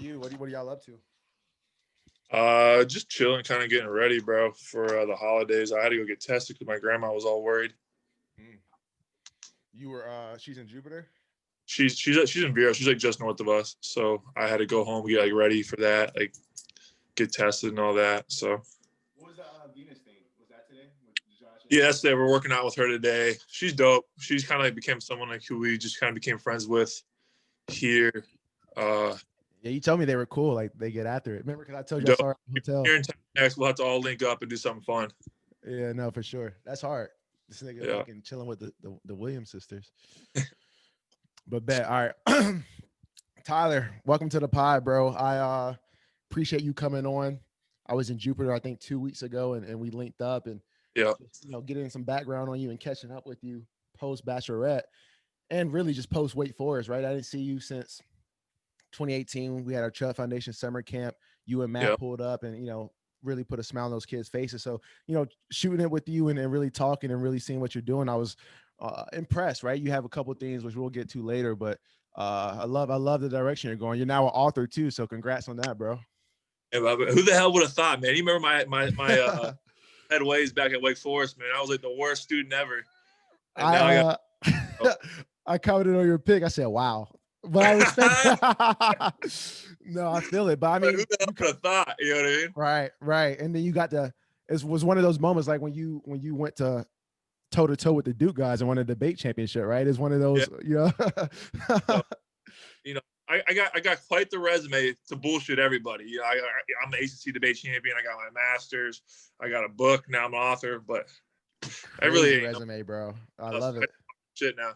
you? What are y'all up to? Just chilling, kind of getting ready, bro, for the holidays. I had to go get tested because my grandma was all worried. Mm. You were she's in Jupiter? She's in Vero. She's like just north of us, so I had to go home, get like ready for that, like get tested and all that. So What was the Venus thing? Was that today with Josh? yeah, that's it. We're working out with her today. She's dope. She's kind of like became someone like who we just kind of became friends with here. Yeah, you told me they were cool. Like they get after it. Remember, because I told you I Dope. saw her at the hotel. Here in town next, we'll have to all link up and do something fun. Yeah, no, for sure. That's hard. This nigga Yeah. fucking chilling with the Williams sisters. But bet. All right. Tyler, welcome to the pod, bro. I appreciate you coming on. I was in Jupiter, I think 2 weeks ago, and we linked up and Yeah. getting some background on you and catching up with you post Bachelorette and really just post Wake Forest, right? I didn't see you since 2018. We had our Chubb Foundation summer camp. You and Matt pulled up and really put a smile on those kids' faces. So, shooting it with you and really talking and really seeing what you're doing, I was impressed, right? You have a couple of things which we'll get to later, but I love the direction you're going. You're now an author too, so congrats on that, bro. Yeah, who the hell would have thought, man? You remember my headways back at Wake Forest, man? I was like the worst student ever. And now I commented on your pic. I said, "Wow." But I respect. No, I feel it. But I mean, who the hell would have thought? You know what I mean? Right. And then you got it was one of those moments like when you went to toe to toe with the Duke guys and won a debate championship, right? It's one of those, So, I got quite the resume to bullshit everybody. I'm the ACC debate champion. I got my master's. I got a book. Now I'm an author. But I really ain't resume, bro. I love it. Shit now.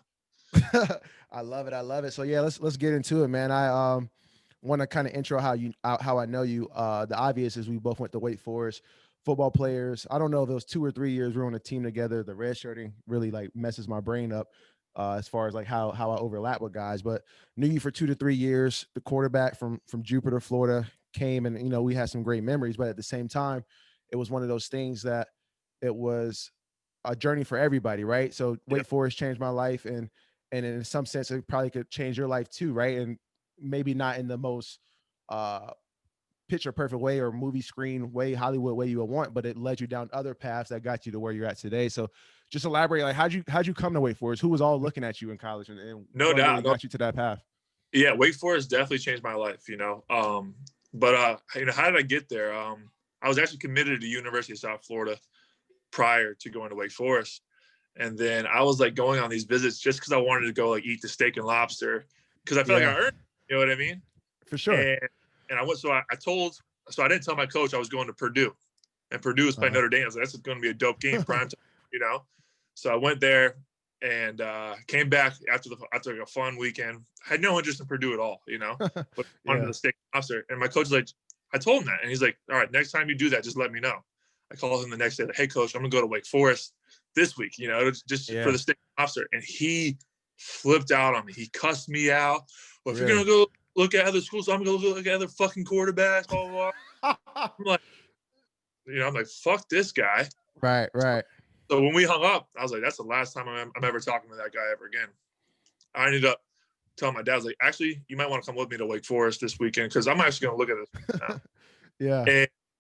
I love it. So yeah, let's get into it, man. I want to kind of intro how I know you. The obvious is we both went to Wake Forest. Football players. I don't know if those 2 or 3 years we were on a team together. The red shirting really like messes my brain up as far as like how I overlap with guys. But knew you for 2 to 3 years. The quarterback from Jupiter, Florida, came and we had some great memories. But at the same time, it was one of those things that it was a journey for everybody, right? So Wake Forest changed my life, and in some sense, it probably could change your life too, right? And maybe not in the most picture perfect way or movie screen way, Hollywood way you would want, but it led you down other paths that got you to where you're at today. So just elaborate, like how'd you come to Wake Forest? Who was all looking at you in college and no doubt really got you to that path? Yeah, Wake Forest definitely changed my life, But how did I get there? I was actually committed to University of South Florida prior to going to Wake Forest. And then I was like going on these visits just because I wanted to go like eat the steak and lobster because I felt like I earned it, you know what I mean? For sure. And I went, so I didn't tell my coach I was going to Purdue, and Purdue was playing Notre Dame. I was like, that's going to be a dope game, prime time, So I went there and came back after like a fun weekend. I had no interest in Purdue at all, but wanted the steak and lobster. And my coach was like, I told him that, and he's like, all right, next time you do that, just let me know. I called him the next day, like, hey coach, I'm gonna go to Wake Forest this week, just for the steak and lobster. And he flipped out on me. He cussed me out. Well, if you're gonna go look at other schools, I'm gonna go look at other fucking quarterbacks, blah, blah, blah. I'm like, fuck this guy. Right. So when we hung up, I was like, that's the last time I'm ever talking to that guy ever again. I ended up telling my dad, I was like, actually, you might want to come with me to Wake Forest this weekend because I'm actually gonna look at this now.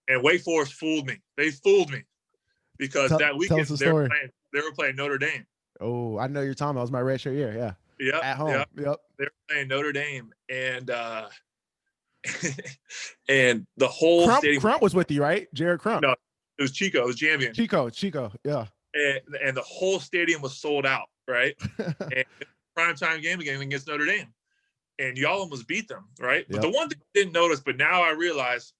And Wake Forest fooled me. They fooled me because that weekend they were playing Notre Dame. Oh, I know you're talking about. It was my red shirt year. Yeah. Yep. At home. Yep. They were playing Notre Dame, and and the whole stadium. Crump was with you, right? Jared Crump. No, it was Chico. It was Jambian. Chico. Yeah. And the whole stadium was sold out, right? And primetime game against Notre Dame, and y'all almost beat them, right? But the one thing I didn't notice, but now I realize,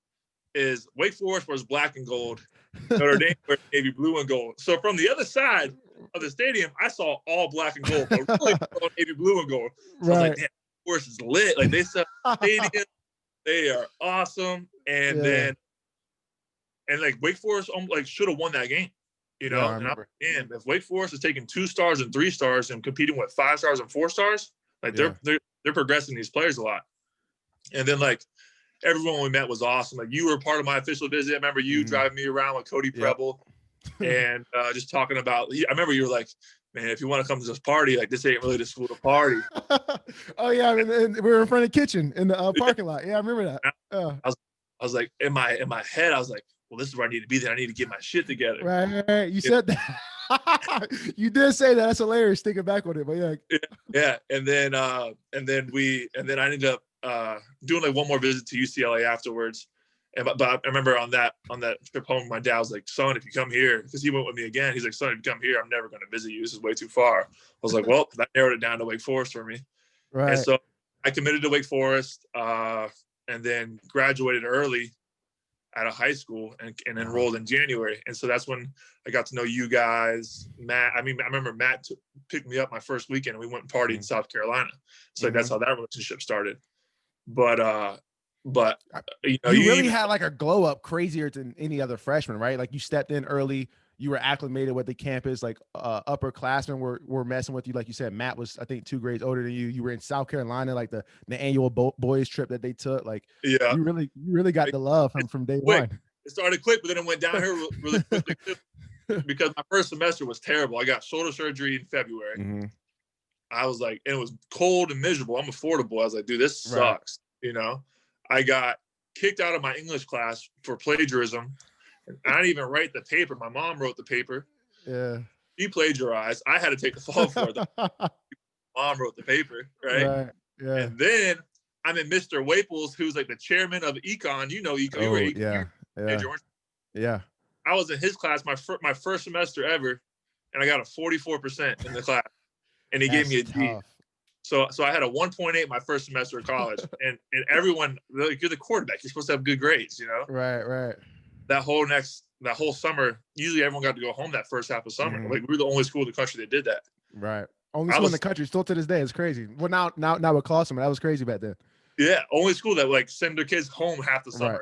is Wake Forest was black and gold, Notre Dame was navy blue and gold. So from the other side of the stadium, I saw all black and gold, but really all navy blue and gold. So I was like, damn, Wake Forest is lit. Like they sell stadium, they are awesome. And then like Wake Forest like should have won that game, and damn, if Wake Forest is taking 2 stars and 3 stars and competing with 5 stars and 4 stars, like they're progressing these players a lot. And then like everyone we met was awesome. Like you were part of my official visit. I remember you driving me around with Cody Preble and just talking about. I remember you were like, man, if you want to come to this party, like this ain't really the school to party. Oh yeah, and we were in front of the kitchen in the parking lot. Yeah, I remember that. I was like, in my head, I was like, well, this is where I need to be there. I need to get my shit together. Right. You said that. You did say that. That's hilarious. Thinking back on it, but yeah. And then I ended up doing like one more visit to UCLA afterwards. But I remember on that trip home, my dad was like, son, if you come here, because he went with me again, he's like, son, if you come here, I'm never going to visit you. This is way too far. I was like, well, that narrowed it down to Wake Forest for me. Right. And so I committed to Wake Forest and then graduated early out of high school and enrolled in January. And so that's when I got to know you guys, Matt. I remember Matt picked me up my first weekend and we went and partied in South Carolina. So that's how that relationship started. But you really had like a glow up crazier than any other freshman, right? Like you stepped in early, you were acclimated with the campus, like upperclassmen were messing with you. Like you said, Matt was, I think, 2 grades older than you. You were in South Carolina, like the annual boys trip that they took. Like, you really got the love from day one. It started quick, but then it went down here really quickly too, because my first semester was terrible. I got shoulder surgery in February. I was like, and it was cold and miserable. I'm a Florida boy. I was like, dude, this sucks. You know, I got kicked out of my English class for plagiarism. I didn't even write the paper. My mom wrote the paper. Yeah. She plagiarized. I had to take the fall for it. Mom wrote the paper, right? Yeah. And then I'm in Mr. Waples, who's like the chairman of econ. You know econ. You were econ. Yeah. I was in his class my first semester ever, and I got a 44% in the class. And he gave me a D. So I had a 1.8 my first semester of college. and everyone, like, you're the quarterback. You're supposed to have good grades, you know? Right. That whole summer, usually everyone got to go home that first half of summer. Like, we were the only school in the country that did that. Right. Only school in the country, still to this day. It's crazy. Well, now with Clawson, that was crazy back then. Yeah, only school that like send their kids home half the summer. Right.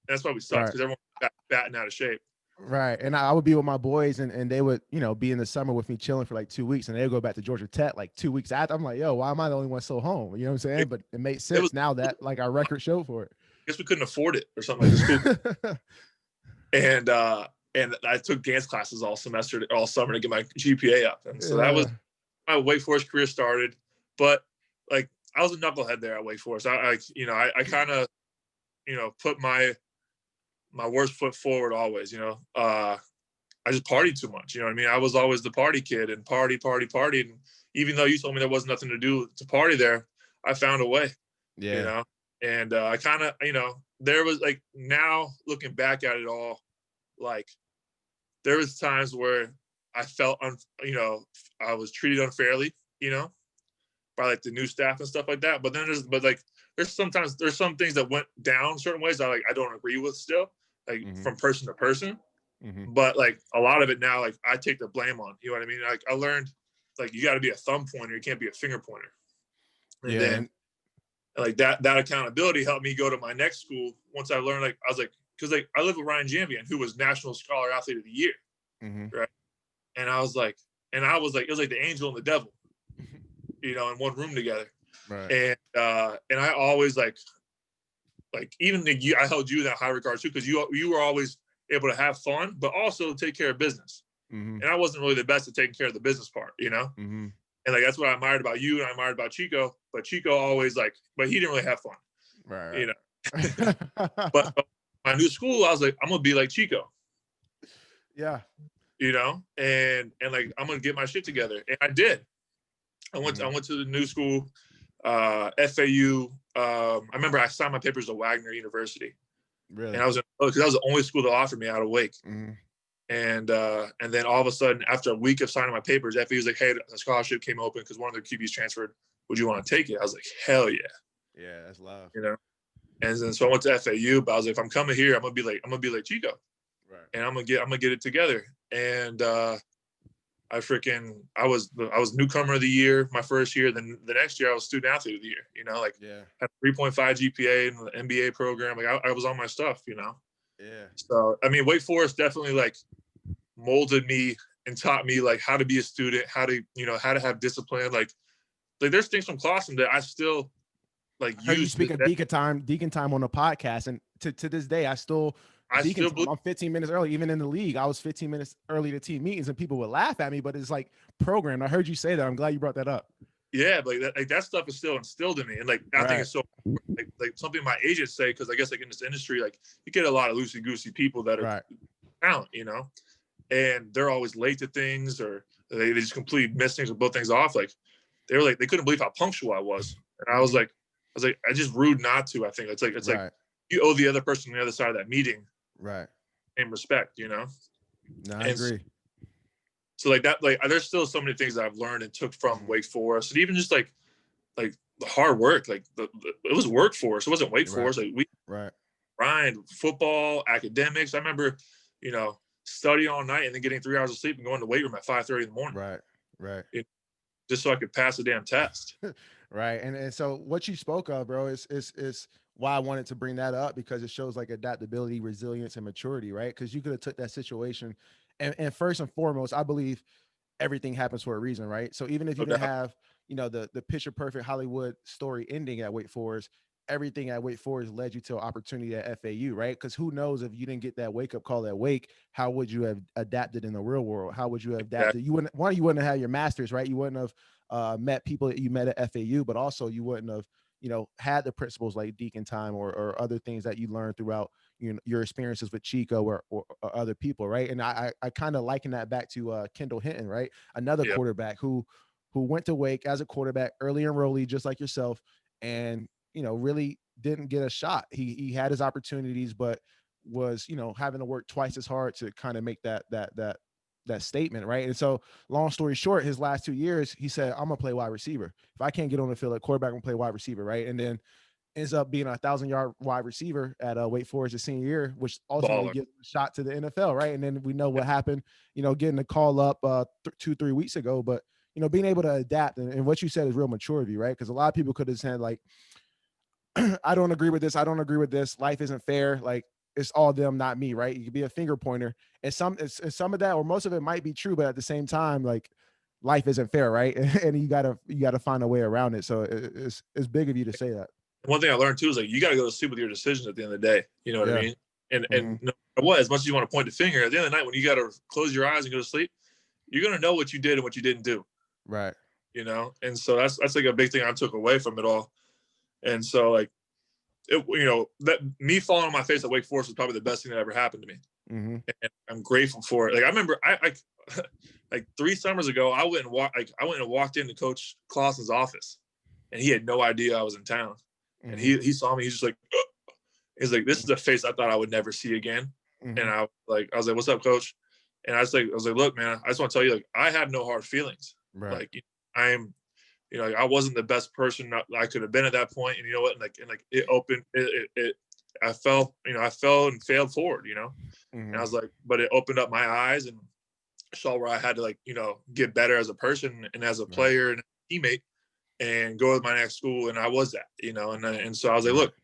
That's why we sucked, because everyone got fat and out of shape. Right. And I would be with my boys and they would, be in the summer with me chilling for like 2 weeks, and they'd go back to Georgia Tech like 2 weeks after. I'm like, yo, why am I the only one still home? You know what I'm saying? But it makes sense now that like our record showed for it. I guess we couldn't afford it or something like this. And I took dance classes all summer to get my GPA up. And so that was my Wake Forest career started. But like, I was a knucklehead there at Wake Forest. I kind of, put my worst foot forward always, I just partied too much. You know what I mean? I was always the party kid and party. And even though you told me there was nothing to do to party there, I found a way, and I kind of, there was like, now looking back at it all, like there was times where I felt, I was treated unfairly, by like the new staff and stuff like that. But then there's some things that went down certain ways that I don't agree with still, like from person to person. But like a lot of it now, like I take the blame on, you know what I mean? Like I learned, like, you got to be a thumb pointer, you can't be a finger pointer. And then like that accountability helped me go to my next school. Once I learned, like, I was like, because like I lived with Ryan Jambian, who was National Scholar Athlete of the Year, right? And I was like, it was like the angel and the devil, in one room together. Right. And I always like even I held you in that high regard too, because you were always able to have fun, but also take care of business. And I wasn't really the best at taking care of the business part, And like that's what I admired about you, and I admired about Chico. But Chico always but he didn't really have fun, right. But my new school, I was like, I'm gonna be like Chico. Yeah. And like I'm gonna get my shit together, and I did. I went to the new school, FAU. I remember I signed my papers at Wagner University. Really? And because that was the only school that offered me out of Wake. And then all of a sudden, after a week of signing my papers, FAU was like, hey, a scholarship came open because one of their QBs transferred. Would you want to take it? I was like, hell yeah. Yeah, that's love. And then so I went to FAU, but I was like, if I'm coming here, I'm gonna be like Chico. Right. And I'm gonna get it together. And I was newcomer of the year my first year. Then the next year I was student athlete of the year. Had a 3.5 GPA in the MBA program. Like I was on my stuff, Yeah. So I mean, Wake Forest definitely like molded me and taught me like how to be a student, how to have discipline. Like there's things from Clawson that I still like use. You speak of Deacon time on the podcast, and to this day I still I Deacon still time. believe. I'm 15 minutes early. Even in the league, I was 15 minutes early to team meetings, and people would laugh at me. But it's like programmed. I heard you say that. I'm glad you brought that up. Yeah, but that stuff is still instilled in me, and like I think Right. it's so like something my agents say, because I guess like in this industry, like you get a lot of loosey goosey people that are Right. talent, and they're always late to things, or they just completely miss things or blow things off. Like they were like they couldn't believe how punctual I was, and I just rude not to. I think it's like Right. you owe the other person on the other side of that meeting Right. and respect, No, I and agree. so like that, like there's still so many things that I've learned and took from Wake Forest, and even just like the hard work, like it was work for us. It wasn't Wake Right. Forest. Like we Right. grind football, academics. I remember, studying all night and then getting 3 hours of sleep and going to the weight room at 5:30 in the morning. Right. Right. Just so I could pass the damn test. Right. And so what you spoke of, bro, is why I wanted to bring that up, because it shows like adaptability, resilience, and maturity, right? Because you could have took that situation, and first and foremost, I believe everything happens for a reason, right? So even if you No didn't doubt. have, the picture perfect Hollywood story ending at Wake Forest, everything at Wake Forest led you to an opportunity at FAU, right? Because who knows, if you didn't get that wake up call at Wake, how would you have adapted in the real world? How would you have Exactly. adapted? You wouldn't have had your masters, right? You wouldn't have met people that you met at FAU, but also you wouldn't have, had the principles like Deacon time, or other things that you learned throughout your experiences with Chico, or other people, right? And I kind of liken that back to Kendall Hinton, right? Another Yeah. quarterback who went to Wake as a quarterback, early enrollee, just like yourself, and really didn't get a shot. He had his opportunities, but was having to work twice as hard to kind of make that statement, right? And so, long story short, his last 2 years, he said, "I'm gonna play wide receiver. If I can't get on the field at quarterback, I'm gonna play wide receiver," right? And then ends up being a 1,000-yard wide receiver at Wake Forest his senior year, which ultimately Baller. gives him a shot to the NFL, right? And then we know what happened, getting the call up 2-3 weeks ago, but being able to adapt, and what you said is real maturity, right? Because a lot of people could have said like, I don't agree with this. I don't agree with this. Life isn't fair. Like, it's all them, not me, right? You could be a finger pointer, and some of that, or most of it, might be true, but at the same time, like, life isn't fair, right? And you gotta find a way around it. So it's big of you to say that. One thing I learned too is like you got to go to sleep with your decisions at the end of the day. You know what I Yeah. mean? And Mm-hmm. no matter what, as much as you want to point the finger, at the end of the night, when you got to close your eyes and go to sleep, you're gonna know what you did and what you didn't do. Right. And so that's like a big thing I took away from it all. And so like that me falling on my face at Wake Forest was probably the best thing that ever happened to me. Mm-hmm. And I'm grateful for it. Like I remember, I like 3 summers ago, I went and walked into Coach Clausen's office, and he had no idea I was in town. And Mm-hmm. he saw me. He's just like, he's like, this is a face I thought I would never see again. Mm-hmm. And I was like, what's up, Coach? And I was like, look, man, I just want to tell you, like, I have no hard feelings. Right. Like, I'm, I wasn't the best person I could have been at that point. And you know what? And it opened, I fell and failed forward, Mm-hmm. And I was like, but it opened up my eyes and saw where I had to get better as a person and as a player and a teammate and go to my next school. And I was that, and so I was like, look,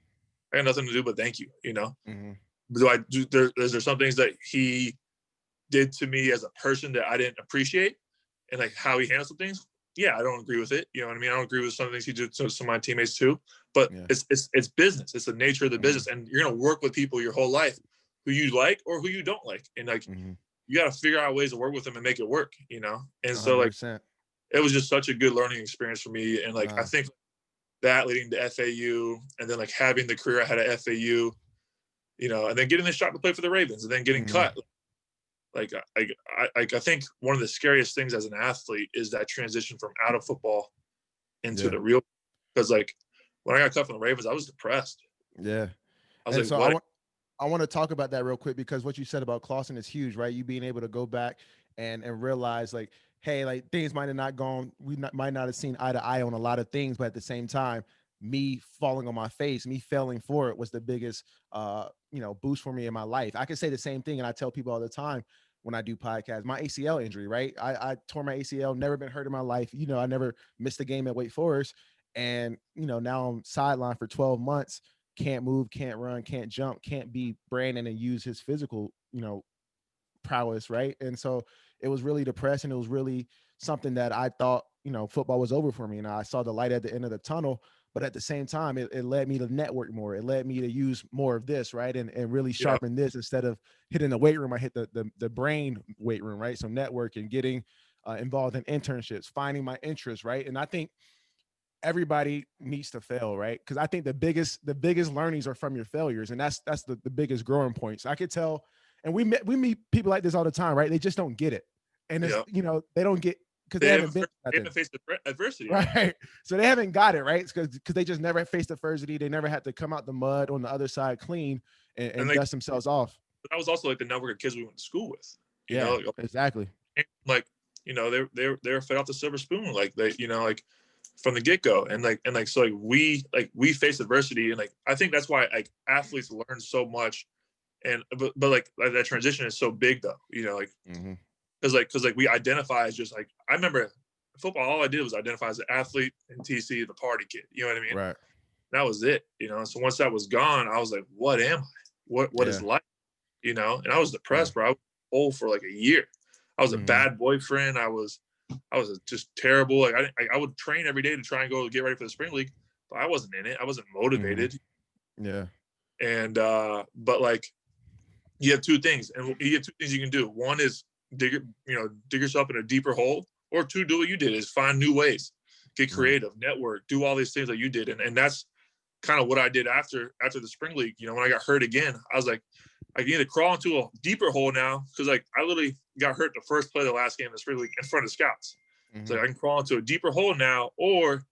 I got nothing to do but thank you, Mm-hmm. Is there some things that he did to me as a person that I didn't appreciate and like how he handled some things? Yeah, I don't agree with it. You know what I mean? I don't agree with some things he did to some of my teammates too, but it's business. It's the nature of the business. And you're going to work with people your whole life who you like or who you don't like. And like, you got to figure out ways to work with them and make it work, And 100%. so like, it was just such a good learning experience for me. And like, I think that leading to FAU and then like having the career I had at FAU, and then getting the shot to play for the Ravens and then getting cut. Like I think one of the scariest things as an athlete is that transition from out of football into the real, because like when I got cut from the Ravens, I was depressed. Yeah. I was And like, so what? I want to talk about that real quick, because what you said about Clausen is huge, right? You being able to go back and realize like, hey, like, things might have not gone, might not have seen eye to eye on a lot of things, but at the same time, me falling on my face, me failing for it was the biggest boost for me in my life. I can say the same thing, and I tell people all the time when I do podcasts, my ACL injury, right? I tore my ACL, never been hurt in my life. I never missed a game at Wake Forest, and now I'm sidelined for 12 months, can't move, can't run, can't jump, can't be Brandon and use his physical, prowess, right? And so it was really depressing. It was really something that I thought, football was over for me. And I saw the light at the end of the tunnel. but at the same time, it led me to network more. It led me to use more of this, right? And really Yeah. sharpen this. Instead of hitting the weight room, I hit the brain weight room, right? So networking, getting involved in internships, finding my interests, right? And I think everybody needs to fail, right? Because I think the biggest learnings are from your failures, and that's the biggest growing points. I could tell, and we meet people like this all the time, right? They just don't get it, and it's Yeah. they don't get because they They haven't haven't been they nothing, haven't faced adversity, right? right? So they haven't got it right because they just never faced adversity. They never had to come out the mud on the other side clean And and like dust themselves off. that was also like the network of kids we went to school with. You Yeah, know, exactly. like they're fed off the silver spoon, like they like from the get go, and like so we face adversity, and like I think that's why like athletes learn so much, and but like that transition is so big though, like Mm-hmm. because we identify as just like I remember football, all I did was identify as an athlete and TC the party kid, you know what I mean? Right. That was it, so once that was gone, I was like, what am I? What is Yeah. life? And I was Yeah. depressed, bro. I was old for like a year. I was a Mm-hmm. bad boyfriend. I was just terrible. Like I would train every day to try and go get ready for the spring league, but I wasn't in it. I wasn't Mm-hmm. motivated. Yeah. And but like you have two things, and you have two things you can do. One is dig yourself in a deeper hole, or two, do what you did, is find new ways, get Right. creative, network, do all these things that you did, and that's kind of what I did after the spring league. When I got hurt again, I was like, I need to crawl into a deeper hole now because like I literally got hurt the first play of the last game of the spring league in front of scouts. So Mm-hmm. like, I can crawl into a deeper hole now, or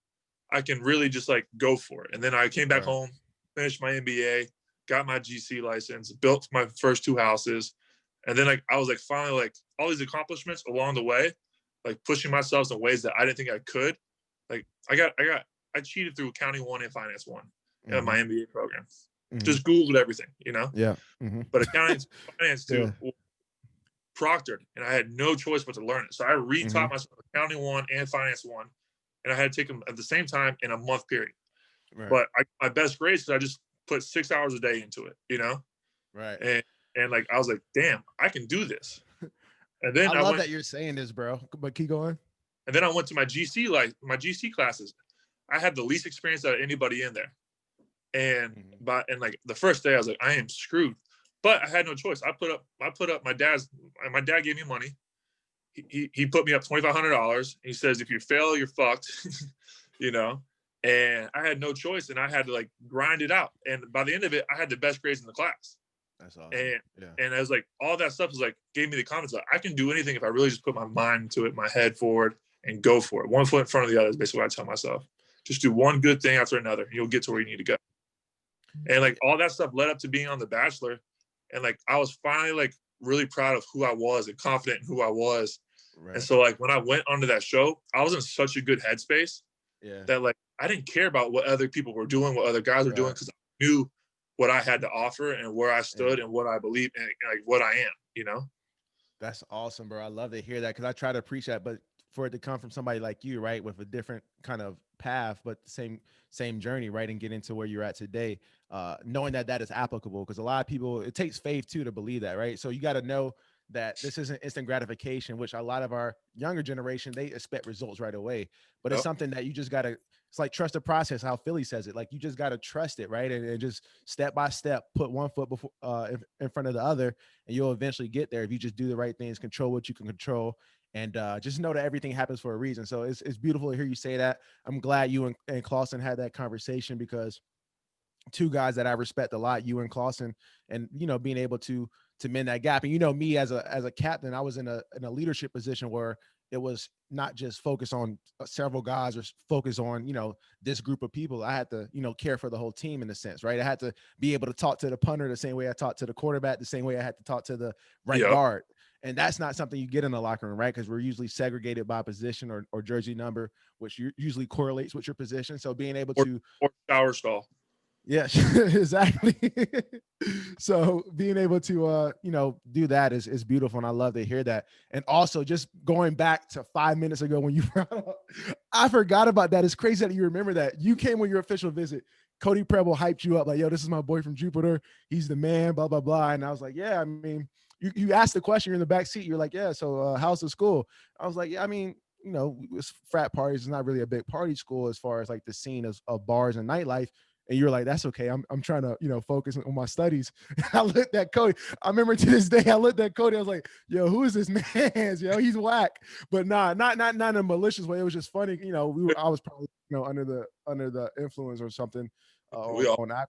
I can really just like go for it. And then I came back Right. home, finished my MBA, got my GC license, built my first two houses, and then like I was like finally like all these accomplishments along the way, like pushing myself in ways that I didn't think I could. Like I cheated through accounting one and finance one in Mm-hmm. my MBA program. Mm-hmm. Just Googled everything. Yeah. Mm-hmm. But accounting finance too, Yeah. proctored, and I had no choice but to learn it. So I Mm-hmm. retaught myself accounting one and finance one, and I had to take them at the same time in a month period. Right. But my best grades because I just put 6 hours a day into it, Right. and like I was like, damn, I can do this. And then I I love went, that you're saying this, bro. But keep going. and then I went to my GC classes. I had the least experience out of anybody in there, Mm-hmm. and like the first day I was like, I am screwed. But I had no choice. I put up my dad gave me money. He put me up $2,500. He says, if you fail, you're fucked, you know. And I had no choice, and I had to like grind it out. And by the end of it, I had the best grades in the class. That's awesome. And Yeah. and I was like, all that stuff was like gave me the confidence that I can do anything if I really just put my mind into it, my head forward, and go for it. One foot in front of the other is basically what I tell myself. Just do one good thing after another, and you'll get to where you need to go. And like all that stuff led up to being on The Bachelor, and like I was finally like really proud of who I was and confident in who I was. And Right. so like when I went onto that show, I was in such a good headspace Yeah. that like I didn't care about what other people were doing, what other guys were doing, Right. because I knew what I had to offer and where I stood Yeah. and what I believe and like what I am. That's awesome, bro. I love to hear that because I try to preach that, but for it to come from somebody like you, right, with a different kind of path, but the same journey, right, and get into where you're at today, knowing that that is applicable. Because a lot of people, it takes faith too to believe that, right? So you got to know that this isn't instant gratification, which a lot of our younger generation they expect results right away, but it's Yep. something that you just got to. It's like trust the process. How Philly says it, like you just got to trust it, right, and just step by step, put one foot before in front of the other, and you'll eventually get there if you just do the right things, control what you can control, and just know that everything happens for a reason. So it's beautiful to hear you say that. I'm glad you and Clausen had that conversation because two guys that I respect a lot, you and Clausen, and being able to mend that gap. And me as a captain, I was in a leadership position where it was not just focus on several guys or focus on this group of people. I had to care for the whole team in a sense, right? I had to be able to talk to the punter the same way I talked to the quarterback, the same way I had to talk to the right Yep. guard. And that's not something you get in the locker room, right? Because we're usually segregated by position or jersey number, which usually correlates with your position. So being able to Or shower stall. yeah, exactly. So being able to do that is beautiful, and I love to hear that. And also just going back to 5 minutes ago when you brought up, I forgot about that. It's crazy that you remember that. You came on your official visit. Cody Preble hyped you up like, yo, this is my boy from Jupiter. He's the man, blah, blah, blah. And I was like, yeah, I mean, you asked the question, you're in the back seat. You're like, yeah, so how's the school? I was like, yeah, I mean, it's frat parties. It's not really a big party school as far as like the scene of bars and nightlife. And you're like, that's okay. I'm trying to, focus on my studies. I looked at Cody. I remember to this day, I looked at Cody. I was like, yo, who is this man? He's whack. But nah, not in a malicious way. It was just funny. I was probably, under the influence or something on that.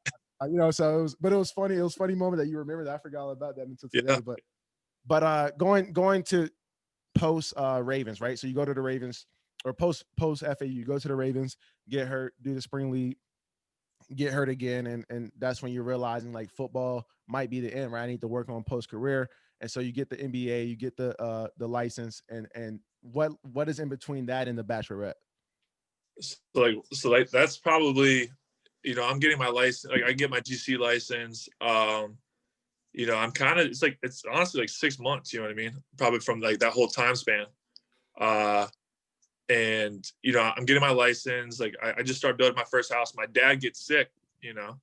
So it was funny. It was a funny moment that you remember that. I forgot all about that until today. Yeah. But going to post Ravens, right? So you go to the Ravens or post FAU, you go to the Ravens, get hurt, do the spring league, get hurt again, and that's when you're realizing like football might be the end, right? I need to work on post career, and so you get the NBA, you get the license, and what is in between that and the Bachelorette? So that's probably, I'm getting my license. Like I get my GC license. I'm kind of, it's honestly like 6 months. You know what I mean? Probably from like that whole time span. And I'm getting my license. Like I just started building my first house. My dad gets sick, mm-hmm.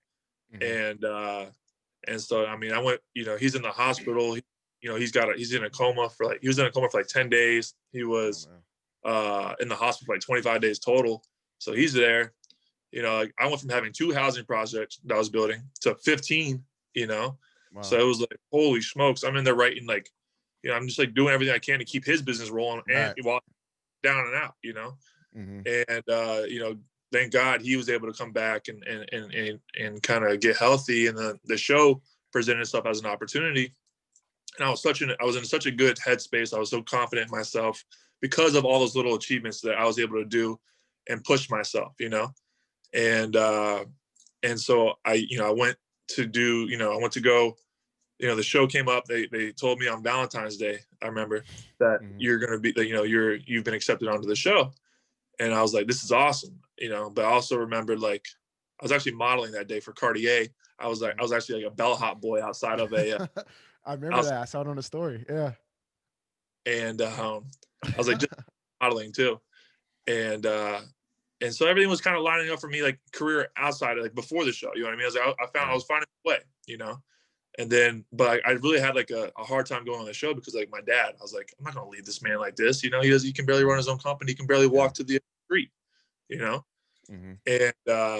And so I mean I went. He's in the hospital. He was in a coma for like 10 days. He was in the hospital for like 25 days total. So he's there. Like I went from having 2 housing projects that I was building to 15. Wow. So it was like, holy smokes! I'm in there writing like, I'm just like doing everything I can to keep his business rolling, and while down and out, mm-hmm. And thank God he was able to come back and kind of get healthy, and the show presented itself as an opportunity. And I was in such a good headspace. I was so confident in myself because of all those little achievements that I was able to do and push myself, and so I went to go. The show came up. They told me on Valentine's Day, I remember, that mm-hmm. you're going to be, you've been accepted onto the show. And I was like, this is awesome, but I also remembered like, I was actually modeling that day for Cartier. I was actually like a bellhop boy outside of a, I remember that. I saw it on the story. Yeah. And I was like, just modeling too. And so everything was kind of lining up for me, like career outside of like before the show, you know what I mean? I was finding a way, And then, but I really had like a hard time going on the show because like my dad, I was like, I'm not going to leave this man like this. He can barely run his own company. He can barely walk to the street, mm-hmm. And,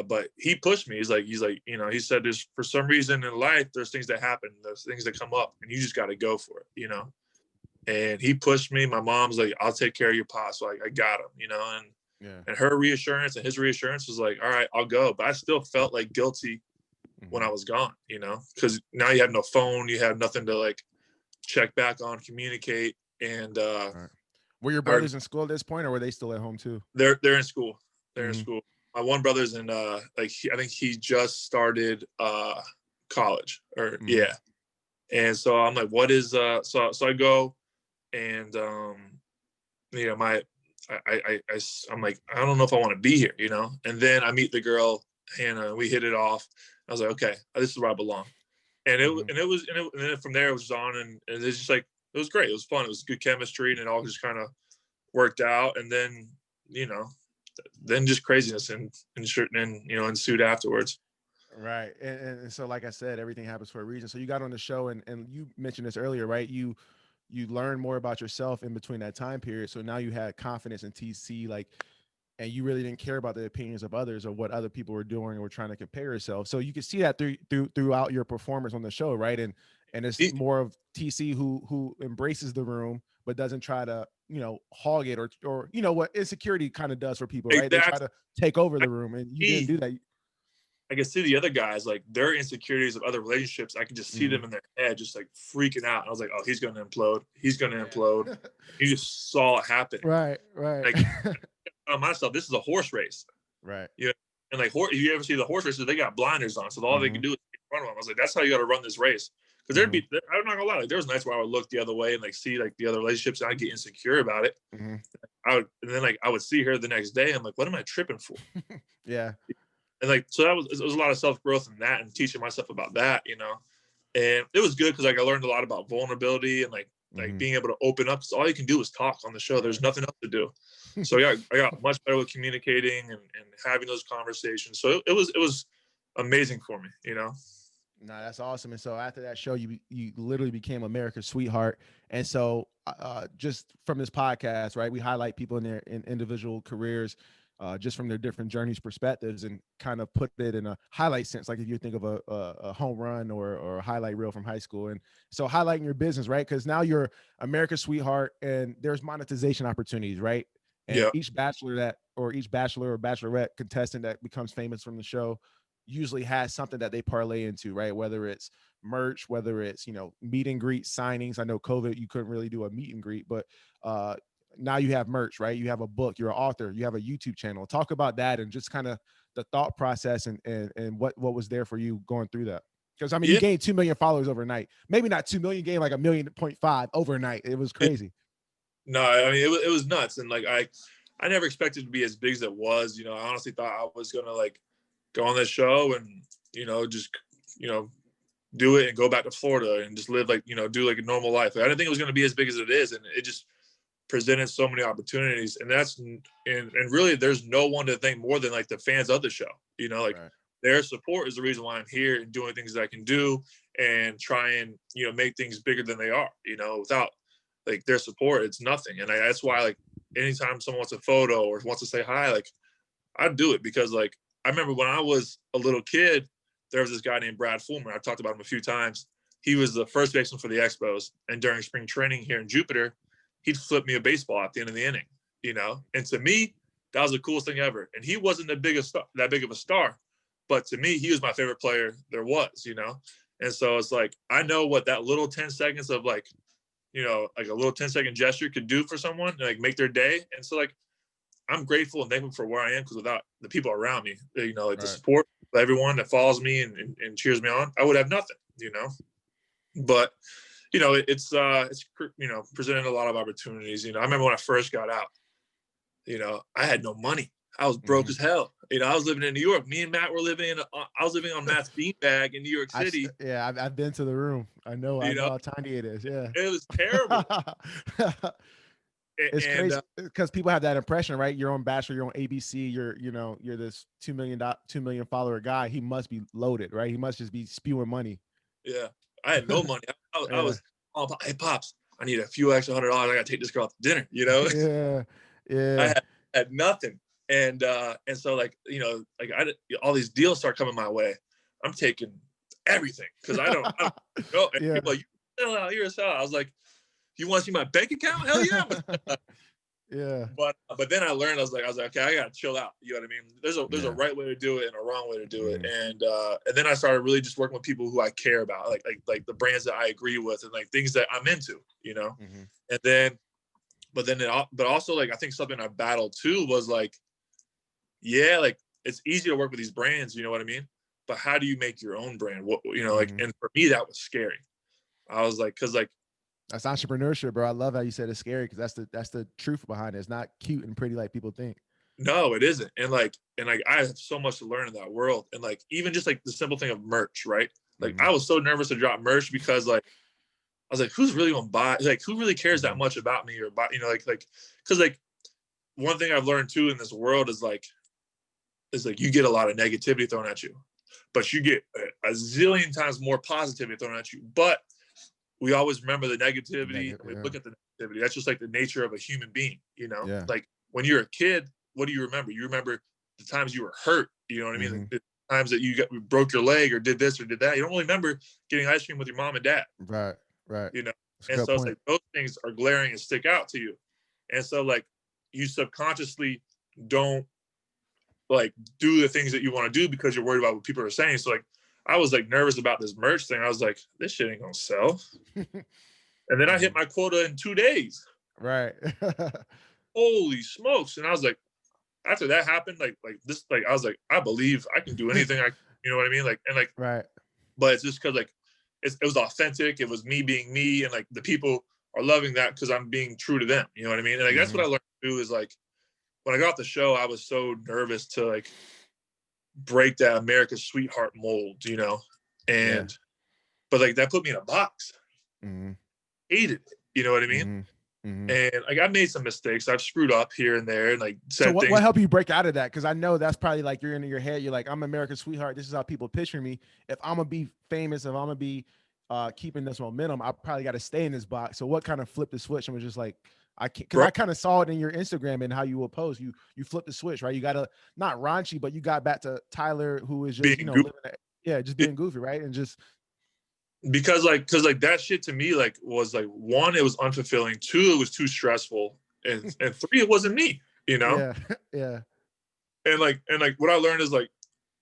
but he pushed me. He's like, he said, there's for some reason in life, there's things that happen, there's things that come up and you just got to go for it, and he pushed me. My mom's like, I'll take care of your pa. So I got him, and her reassurance and his reassurance was like, all right, I'll go. But I still felt like guilty when I was gone, because now you have no phone, you have nothing to like check back on, communicate. And were your brothers in school at this point, or were they still at home too? They're in school. They're in school. My one brother's in I think he just started college, or And so I'm like, what is so I go, and I'm like, I don't know if I want to be here, And then I meet the girl, Hannah. We hit it off. I was like, okay, this is where I belong. And and then from there it was on, and it's just like, it was great. It was fun. It was good chemistry, and it all just kind of worked out. And then, then just craziness and ensued afterwards. Right. And so, like I said, everything happens for a reason. So you got on the show, and you mentioned this earlier, right? You learned more about yourself in between that time period. So now you had confidence in TC, like, and you really didn't care about the opinions of others or what other people were doing or trying to compare yourself. So you can see that throughout your performance on the show, right? And it's more of TC who embraces the room, but doesn't try to, hog it or what insecurity kind of does for people, right? Exactly. They try to take over the room, and you didn't do that. I can see the other guys, like their insecurities of other relationships. I can just see them in their head, just like freaking out. I was like, oh, he's going to implode. He's going to implode. You just saw it happen. Right. Like, on myself, this is a horse race. Right. Yeah. And like, you ever see the horse races, they got blinders on. So all they can do is run them. I was like, that's how you got to run this race. Because I'm not gonna lie, like, there was nights where I would look the other way and like see like the other relationships, and I'd get insecure about it. I would see her the next day. I'm like, what am I tripping for? Yeah. And like, so it was a lot of self-growth in that, and teaching myself about that, and it was good because like I learned a lot about vulnerability and like being able to open up, because all you can do is talk on the show. There's nothing else to do. So I got much better with communicating and having those conversations. So it was amazing for me, No, that's awesome. And so after that show, you literally became America's sweetheart. And so just from this podcast, right, we highlight people in their individual careers, just from their different journeys, perspectives, and kind of put it in a highlight sense. Like if you think of a home run or a highlight reel from high school, and so highlighting your business, right? Because now you're America's sweetheart, and there's monetization opportunities, right? And Yeah. each bachelor or bachelorette contestant that becomes famous from the show usually has something that they parlay into, right? Whether it's merch, whether it's, meet and greet signings. I know COVID, you couldn't really do a meet and greet, but uh, now you have merch, right? You have a book, you're an author, you have a YouTube channel. Talk about that and just kind of the thought process and what was there for you going through that. Because I mean, you Yeah. gained 2 million followers overnight. Maybe not 2 million, gained like 1.5 million overnight. It was crazy. No, I mean it was nuts, and like I never expected it to be as big as it was. I honestly thought I was gonna like go on this show and just do it and go back to Florida and just live like do like a normal life. Like, I didn't think it was gonna be as big as it is, and it just presented so many opportunities. And and really there's no one to thank more than like the fans of the show. Like Right. their support is the reason why I'm here and doing things that I can do and try and make things bigger than they are. Without like their support, it's nothing. And that's why like anytime someone wants a photo or wants to say hi, like I do it because like I remember when I was a little kid, there was this guy named Brad Fulmer. I talked about him a few times. He was the first baseman for the Expos, and during spring training here in Jupiter, he'd flip me a baseball at the end of the inning. And to me, that was the coolest thing ever. And he wasn't that big of a star, but to me, he was my favorite player there was. And so it's like I know what that little 10 seconds of like like a little 10-second gesture could do for someone and like make their day. And so like I'm grateful and thankful for where I am because without the people around me, like the Right. support of everyone that follows me and cheers me on, I would have nothing. But it's presented a lot of opportunities. I remember when I first got out, I had no money. I was broke as hell. I was living in New York. Me and Matt were I was living on Matt's beanbag in New York City. I've been to the room. I know how tiny it is. Yeah. It was terrible. It's And crazy because people have that impression, right? You're on Bachelor, you're on ABC, you're this 2 million follower guy. He must be loaded, right? He must just be spewing money. yeah, I had no money. I Yeah. was, oh, hey pops, I need a few extra $100. I gotta take this girl out to dinner. Yeah. I Yeah. had nothing. And so like like all these deals start coming my way. I'm taking everything because I don't know. And Yeah. people are like, you sell out, you're a sellout. I was like, you want to see my bank account? Hell yeah. Yeah. But then I learned, I was like, okay, I gotta chill out. You know what I mean? There's a Yeah. right way to do it and a wrong way to do it. Mhm. And then I started really just working with people who I care about, like the brands that I agree with and like things that I'm into. Mhm. And then but also like I think something I battled too was like, yeah, like it's easy to work with these brands, you know what I mean? But how do you make your own brand? What like, Mhm. and for me that was scary. I was like, because like That's entrepreneurship, bro. I love how you said it's scary because that's the truth behind it. It's not cute and pretty like people think. no, it isn't. And like I have so much to learn in that world. And like even just like the simple thing of merch, right? Like Mhm. I was so nervous to drop merch because like I was like, who's really gonna buy? Like who really cares that Mhm. much about me or about like because like one thing I've learned too in this world is like you get a lot of negativity thrown at you, but you get a zillion times more positivity thrown at you. But we always remember the negativity and we Yeah. look at the negativity. That's just like the nature of a human being. Yeah. Like when you're a kid, what do you remember? You remember the times you were hurt, you know what I mean? Mhm. The times that you broke your leg or did this or did that. You don't really remember getting ice cream with your mom and dad, Right. Right. you know? That's a And good so it's point. like those things are glaring and stick out to you. And so like you subconsciously don't like do the things that you want to do because you're worried about what people are saying. So like I was like nervous about this merch thing. I was like, this shit ain't gonna sell. And then I hit Mhm. my quota in 2 days. Right. Holy smokes. And I was like, after that happened, like this, like I was like, I believe I can do anything. You know what I mean? Like, and like, Right. but it's just because like it was authentic. It was me being me, and like the people are loving that because I'm being true to them. You know what I mean? And like that's what Mhm. I learned to do is like when I got off the show, I was so nervous to like break that America's sweetheart mold. Yeah. And but like that put me in a box. Mhm. Hated it. You know what I mean? Mhm. And like I made some mistakes. I've screwed up here and there and like said so what, things. what helped you break out of that? Because I know that's probably like you're in your head. You're like, I'm America's sweetheart. This is how people picture me. If I'm gonna be famous, if I'm gonna be keeping this momentum, I probably got to stay in this box. So what kind of flipped the switch and was just like, I can't, because I kind of saw it in your Instagram and how you will post. You flipped the switch, right? You got to not raunchy, but you got back to Tyler, who is just being just being goofy, right? And just because like that shit to me like was like, one, it was unfulfilling, two, it was too stressful, and three, it wasn't me, you know. Yeah. And like what I learned is like,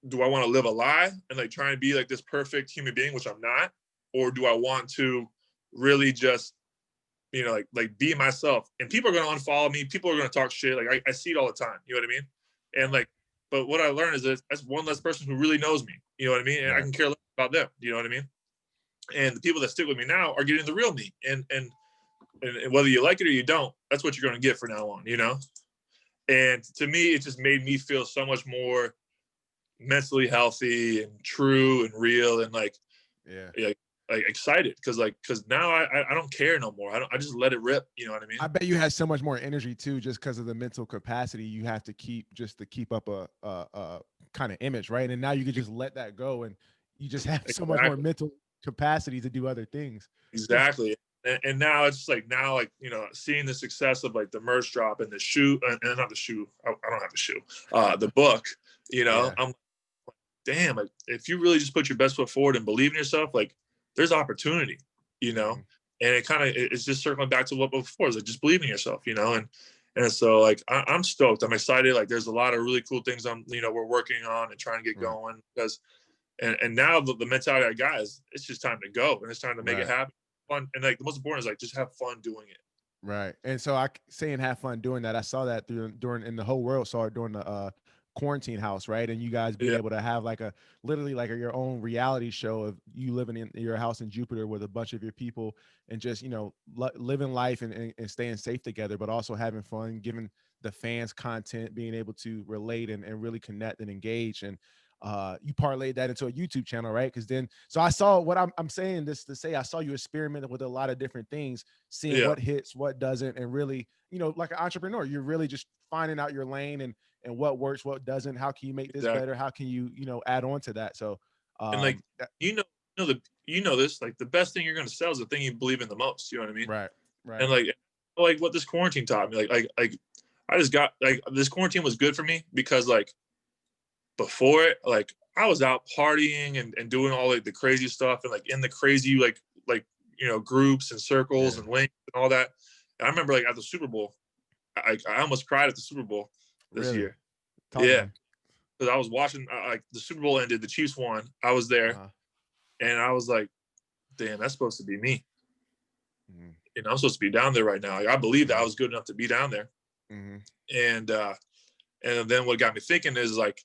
do I want to live a lie and like try and be like this perfect human being, which I'm not, or do I want to really just, you know, like be myself? And people are going to unfollow me, people are going to talk shit, like I see it all the time, you know what I mean? And like, but what I learned is that that's one less person who really knows me, you know what I mean? And I can care less about them, you know what I mean? And the people that stick with me now are getting the real me, and whether you like it or you don't, that's what you're going to get from now on, you know. And to me, it just made me feel so much more mentally healthy and true and real, and like excited because now I don't care no more. I just let it rip, you know what I mean? I bet you had so much more energy too, just because of the mental capacity you have to keep just to keep up a kind of image, right? And now you can just let that go, and you just have so much more mental capacity to do other things. Exactly. And now it's like, you know, seeing the success of like the merch drop and the shoe, and not the shoe, I don't have the shoe, the book, you know. I'm like, damn, like, if you really just put your best foot forward and believe in yourself, like there's opportunity, you know. And it kind of, it's just circling back to what before is like, just believe in yourself, you know. And so like I'm stoked, I'm excited. Like there's a lot of really cool things we're working on and trying to get going, because and now the mentality I got is it's just time to go, and it's time to make it happen. Fun, and like the most important is like just have fun doing it. Right. And so I saying have fun doing that. I saw that during and the whole world saw it during the quarantine house, right? And you guys being able to have like literally like your own reality show of you living in your house in Jupiter with a bunch of your people, and just, you know, living life and staying safe together, but also having fun, giving the fans content, being able to relate and really connect and engage. And you parlayed that into a YouTube channel, right? Because then, so I saw what I'm saying this to say, I saw you experimenting with a lot of different things, seeing what hits, what doesn't, and really, you know, like an entrepreneur, you're really just finding out your lane and what works, what doesn't, how can you make this better, how can you, you know, add on to that. So and like you know this, like the best thing you're going to sell is the thing you believe in the most, you know what I mean? Right. And like what this quarantine taught me, like I just got, like, this quarantine was good for me because like before it, like I was out partying and doing all like the crazy stuff, and like in the crazy like you know, groups and circles and links and all that. And I remember like at the Super Bowl, I almost cried at the Super Bowl this year. Because I was watching, like the Super Bowl ended, the Chiefs won, I was there, and I was like, damn, that's supposed to be me. You know, I'm supposed to be down there right now. Like, I believe that I was good enough to be down there. And then what got me thinking is like,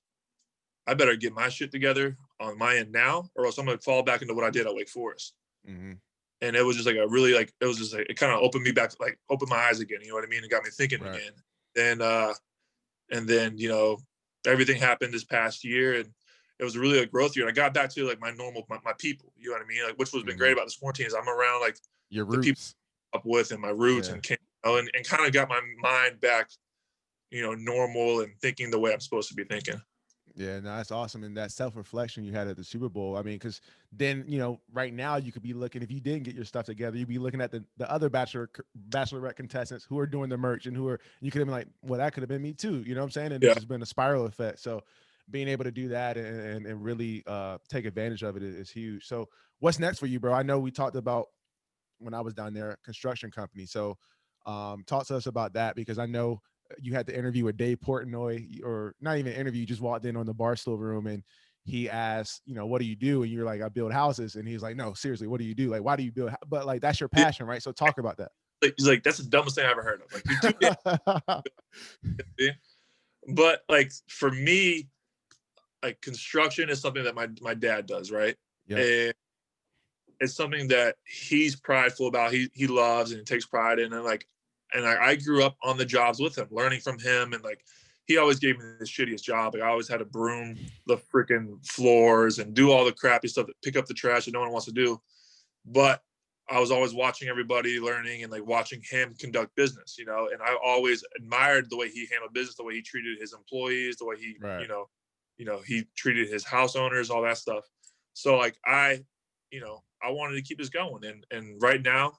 I better get my shit together on my end now, or else I'm gonna fall back into what I did at Wake Forest. And it was just like a really, like, it was just like, it kind of opened me back, like opened my eyes again, you know what I mean? It got me thinking again. And then, you know, everything happened this past year, and it was really a growth year. And I got back to like my normal, my people, you know what I mean? Like, which was been great about this quarantine is I'm around like your the people up with and my roots, and came, you know, and kind of got my mind back, you know, normal and thinking the way I'm supposed to be thinking. Yeah, no, that's awesome. And that self-reflection you had at the Super Bowl. I mean, because then, you know, right now you could be looking, if you didn't get your stuff together, you'd be looking at the other Bachelorette contestants who are doing the merch and you could have been like, well, that could have been me too. You know what I'm saying? And it's just been a spiral effect. So being able to do that and really take advantage of it is huge. So what's next for you, bro? I know we talked about when I was down there, construction company. So talk to us about that, because I know you had the interview with Dave Portnoy, or not even an interview, you just walked in on the Barstool room and he asked, you know, what do you do? And you're like, I build houses. And he's like, no, seriously, what do you do? Like, why do you build? But like, that's your passion, right? So talk about that. He's like, that's the dumbest thing I ever heard of. Like, you're too but like for me, like construction is something that my dad does, right? And it's something that he's prideful about. He loves and takes pride in, and like, and I grew up on the jobs with him, learning from him, and like he always gave me the shittiest job. Like I always had to broom the freaking floors and do all the crappy stuff, that pick up the trash that no one wants to do. But I was always watching everybody, learning, and like watching him conduct business, and I always admired the way he handled business, the way he treated his employees, the way he, Right. He treated his house owners, all that stuff. So like I wanted to keep this going. And right now,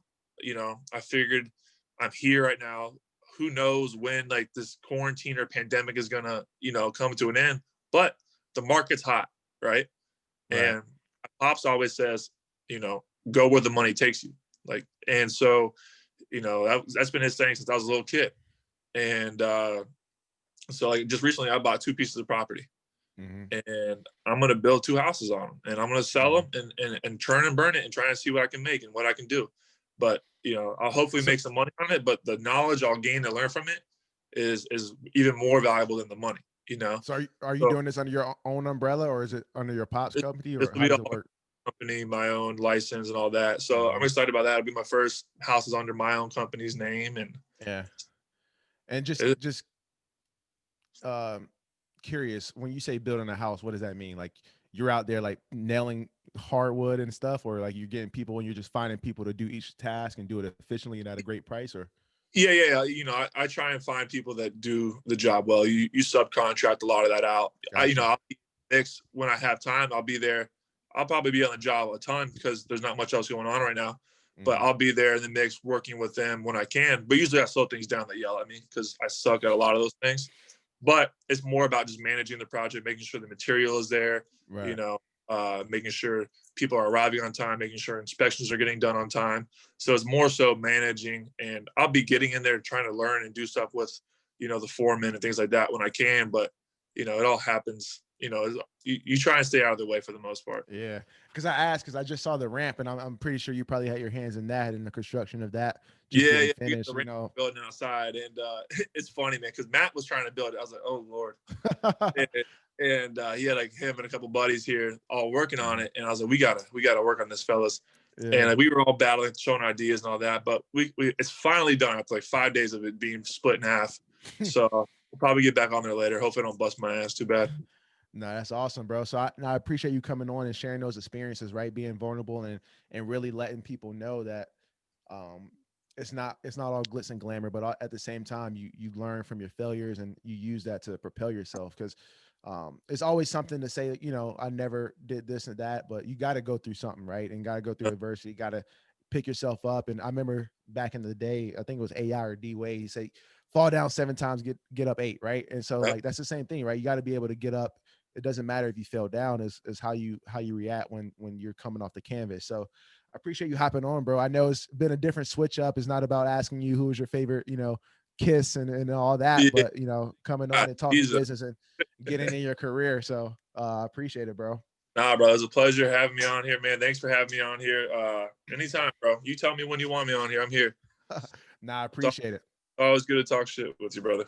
I figured I'm here right now. Who knows when like this quarantine or pandemic is gonna, come to an end, but the market's hot, right? Right. And Pops always says, go where the money takes you. Like, and so, that's been his thing since I was a little kid. And so like just recently I bought 2 pieces of property. And I'm gonna build 2 houses on them, and I'm gonna sell them and turn and burn it and try and see what I can make and what I can do. But I'll hopefully make some money on it. But the knowledge I'll gain to learn from it is even more valuable than the money. So are you So doing this under your own umbrella, or is it under your pop's this, company, this or will how be does a it work? company, my own license and all that. So I'm excited about that. It'll be my first houses under my own company's name, and Yeah. And it, just um curious, when you say building a house, what does that mean? Like you're out there like nailing hardwood and stuff, or like you're getting people and you're just finding people to do each task and do it efficiently and at a great price, or yeah. I try and find people that do the job well. You subcontract a lot of that out. gotcha. I'll be mixed when I have time. I'll be there. I'll probably be on the job a ton because there's not much else going on right now. But I'll be there in the mix working with them when I can. But usually I slow things down. They yell at me because I suck at a lot of those things. But it's more about just managing the project, making sure the material is there, Right. making sure people are arriving on time, making sure inspections are getting done on time. So it's more so managing, and I'll be getting in there trying to learn and do stuff with, the foreman and things like that when I can. But, it all happens, you try and stay out of the way for the most part. Yeah, because I asked because I just saw the ramp, and I'm pretty sure you probably had your hands in that in the construction of that, just getting Yeah, we got the finished. ramp building outside, and it's funny, man, because Matt was trying to build it. I was like, oh Lord, and he had like him and a couple buddies here all working on it, and I was like, we gotta work on this, fellas. Yeah. And like, we were all battling, showing ideas and all that, but we it's finally done after like 5 days of it being split in half. So we'll probably get back on there later. Hopefully, I don't bust my ass too bad. No, that's awesome, bro. So I appreciate you coming on and sharing those experiences, right? Being vulnerable and really letting people know that um it's not all glitz and glamour, but at the same time you learn from your failures and you use that to propel yourself, because it's always something to say, I never did this and that, but you got to go through something, right? And got to go through adversity, got to pick yourself up. And I remember back in the day, I think it was AI or D Wade, he said fall down 7 times, get up 8, right? And so Right? like that's the same thing, right? You got to be able to get up. It doesn't matter if you fell down, is how you react when you're coming off the canvas. So I appreciate you hopping on, bro. I know it's been a different switch up. It's not about asking you who was your favorite, kiss and all that, Yeah, but coming on and talking Jesus. business and getting in your career. So I appreciate it, bro. Nah, bro, it was a pleasure having me on here, man. Thanks for having me on here. Anytime, bro. You tell me when you want me on here. I'm here. Nah, I It's appreciate it. always good to talk shit with you, brother.